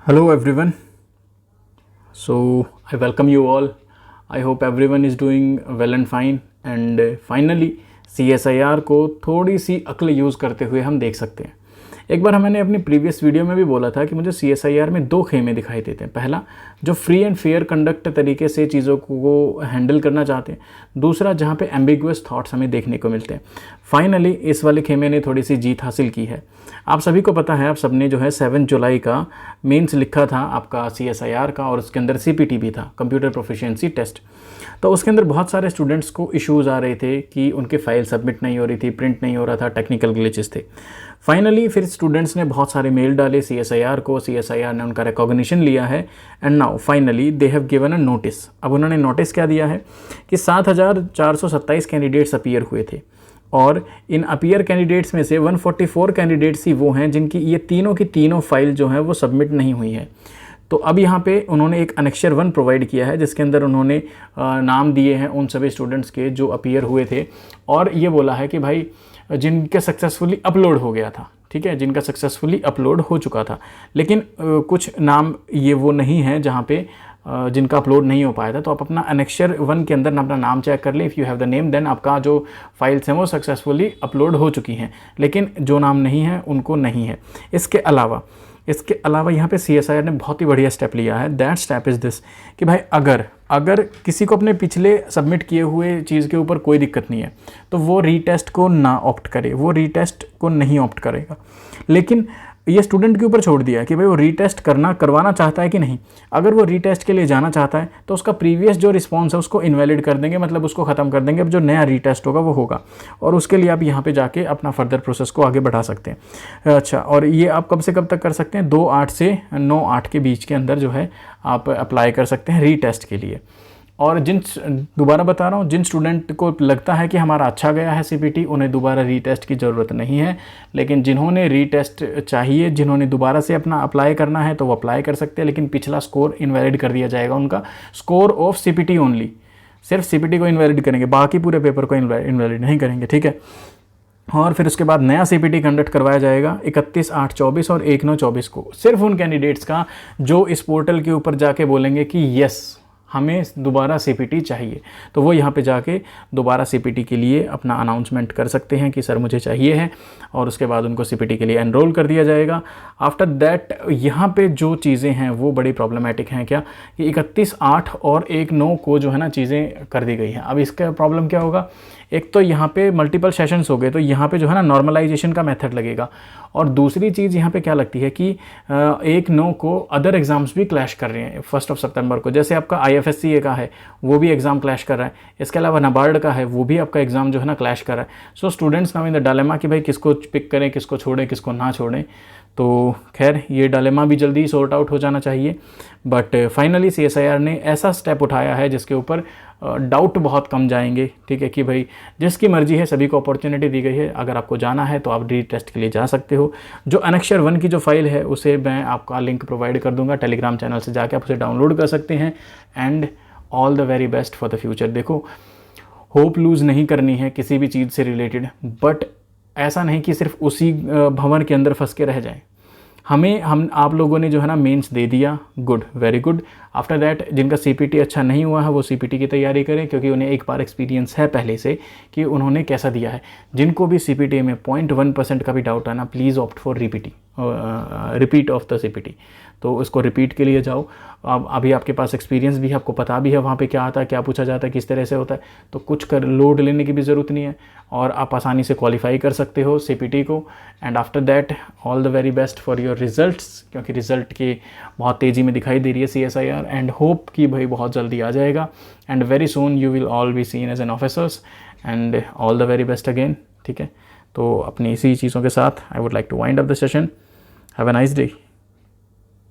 Hello everyone. So I welcome you all. I hope everyone is doing well and fine. And finally CSIR को थोड़ी सी अक्ल use करते हुए हम देख सकते हैं। एक बार मैंने अपनी प्रीवियस वीडियो में भी बोला था कि मुझे CSIR में दो खेमे दिखाई देते हैं। पहला जो फ्री एंड फेयर कंडक्ट तरीके से चीज़ों को हैंडल करना चाहते हैं, दूसरा जहाँ पे एम्बिगुअस थॉट्स हमें देखने को मिलते हैं। फाइनली इस वाले खेमे ने थोड़ी सी जीत हासिल की है। आप सभी को पता है, आप सबने जो है 7 जुलाई का मेंस लिखा था आपका CSIR का, और उसके अंदर CPT भी था, कंप्यूटर प्रोफिशिएंसी टेस्ट। तो उसके अंदर बहुत सारे स्टूडेंट्स को इश्यूज़ आ रहे थे कि उनके फाइल सबमिट नहीं हो रही थी, प्रिंट नहीं हो रहा था, टेक्निकल ग्लिचेस थे। फाइनली फिर स्टूडेंट्स ने बहुत सारे मेल डाले CSIR को, CSIR ने उनका रिकॉग्निशन लिया है and now finally they have given a notice. अब उन्होंने नोटिस क्या दिया है कि 7427 कैंडिडेट्स अपीयर हुए थे, और इन अपीयर कैंडिडेट्स में से 144 कैंडिडेट्स ही वो हैं जिनकी ये तीनों की तीनों फाइल जो है वो सबमिट नहीं हुई है। तो अब यहाँ पे उन्होंने एक अनेक्शर 1 प्रोवाइड किया है जिसके अंदर उन्होंने नाम दिए हैं उन सभी स्टूडेंट्स के जो अपीयर हुए थे, और ये बोला है कि भाई जिनके सक्सेसफुली अपलोड हो गया था, ठीक है, जिनका सक्सेसफुली अपलोड हो चुका था, लेकिन कुछ नाम ये वो नहीं है जहाँ पे जिनका अपलोड नहीं हो पाया था। तो आप अपना अनेक्शर 1 के अंदर अपना नाम चेक कर लें। If you have the name then आपका जो फाइल्स हैं वो सक्सेसफुली अपलोड हो चुकी हैं, लेकिन जो नाम नहीं है उनको नहीं है। इसके अलावा यहाँ पे CSIR ने बहुत ही बढ़िया स्टेप लिया है। दैट स्टेप इज़ दिस कि भाई अगर किसी को अपने पिछले सबमिट किए हुए चीज़ के ऊपर कोई दिक्कत नहीं है तो वो रीटेस्ट को ना ऑप्ट करे, वो रीटेस्ट को नहीं ऑप्ट करेगा। लेकिन ये स्टूडेंट के ऊपर छोड़ दिया है कि भाई वो रीटेस्ट करवाना चाहता है कि नहीं। अगर वो रीटेस्ट के लिए जाना चाहता है तो उसका प्रीवियस जो रिस्पॉन्स है उसको इनवैलिड कर देंगे, मतलब उसको ख़त्म कर देंगे। अब जो नया रीटेस्ट होगा वो होगा, और उसके लिए आप यहाँ पे जाके अपना फर्दर प्रोसेस को आगे बढ़ा सकते हैं। अच्छा, और ये आप कब से कब तक कर सकते हैं? 2/8 से 9/8 के बीच के अंदर जो है आप अप्लाई कर सकते हैं रीटेस्ट के लिए। और दोबारा बता रहा हूँ, जिन स्टूडेंट को लगता है कि हमारा अच्छा गया है CPT, उन्हें दोबारा रीटेस्ट की ज़रूरत नहीं है। लेकिन जिन्होंने रीटेस्ट चाहिए, जिन्होंने दोबारा से अपना अप्लाई करना है तो वो अप्लाई कर सकते हैं, लेकिन पिछला स्कोर इनवैलिड कर दिया जाएगा। उनका स्कोर ऑफ CPT ओनली, सिर्फ CPT को इनवैलिड करेंगे, बाकी पूरे पेपर को इनवैलिड नहीं करेंगे, ठीक है। और फिर उसके बाद नया CPT कंडक्ट करवाया जाएगा 31/8/24 और 1/9/24 को, सिर्फ उन कैंडिडेट्स का जो इस पोर्टल के ऊपर जाके बोलेंगे कि यस हमें दोबारा CPT चाहिए। तो वो यहाँ पे जाके दोबारा CPT के लिए अपना अनाउंसमेंट कर सकते हैं कि सर मुझे चाहिए है, और उसके बाद उनको CPT के लिए एनरोल कर दिया जाएगा। आफ्टर दैट यहाँ पे जो चीज़ें हैं वो बड़ी प्रॉब्लमेटिक हैं क्या कि 31/8 और 1/9 को जो है ना चीज़ें कर दी गई हैं। अब इसका प्रॉब्लम क्या होगा, एक तो यहाँ पे मल्टीपल सेशंस हो गए तो यहाँ पे जो है ना नॉर्मलाइजेशन का मेथड लगेगा, और दूसरी चीज़ यहाँ पे क्या लगती है कि 1/9 को अदर एग्ज़ाम्स भी क्लैश कर रहे हैं 1 सितंबर को। जैसे आपका IFSCA का है वो भी एग्ज़ाम क्लैश कर रहा है, इसके अलावा NABARD का है वो भी आपका एग्ज़ाम जो है ना क्लैश कर रहा है। So students now in the dilemma कि भाई किसको पिक करें, किसको छोड़ें, किसको ना छोड़ें। तो खैर ये डायलेमा भी जल्दी सॉर्ट आउट हो जाना चाहिए। बट फाइनली CSIR ने ऐसा स्टेप उठाया है जिसके ऊपर डाउट बहुत कम जाएंगे, ठीक है, कि भाई जिसकी मर्जी है सभी को अपॉर्चुनिटी दी गई है। अगर आपको जाना है तो आप रीटेस्ट के लिए जा सकते हो। जो अनेक्शर 1 की जो फाइल है उसे मैं आपका लिंक प्रोवाइड कर दूंगा, टेलीग्राम चैनल से जाके आप उसे डाउनलोड कर सकते हैं। And all the very best for the future. देखो, होप लूज़ नहीं करनी है किसी भी चीज़ से रिलेटेड, बट ऐसा नहीं कि सिर्फ उसी भंवर के अंदर फंस के रह जाएं। हम आप लोगों ने जो है ना मेंस दे दिया, good, very good. After that जिनका CPT अच्छा नहीं हुआ है वो CPT की तैयारी करें, क्योंकि उन्हें एक बार एक्सपीरियंस है पहले से कि उन्होंने कैसा दिया है। जिनको भी CPT में 0.1% का भी डाउट आना, please opt for repeat of the CPT। तो उसको रिपीट के लिए जाओ। अब अभी आपके पास एक्सपीरियंस भी है, आपको पता भी है वहाँ पे क्या आता है, क्या पूछा जाता है, किस तरह से होता है, तो कुछ लोड लेने की भी ज़रूरत नहीं है, और आप आसानी से क्वालिफाई कर सकते हो CPT को। And after that all the very best for your results, क्योंकि रिज़ल्ट की बहुत तेज़ी में दिखाई दे रही है CSIR, एंड होप कि भाई बहुत जल्दी आ जाएगा। And very soon you will all be seen as an officers, and all the very best again, ठीक है। तो अपनी इसी चीज़ों के साथ I would like to wind up the session. Have a nice day.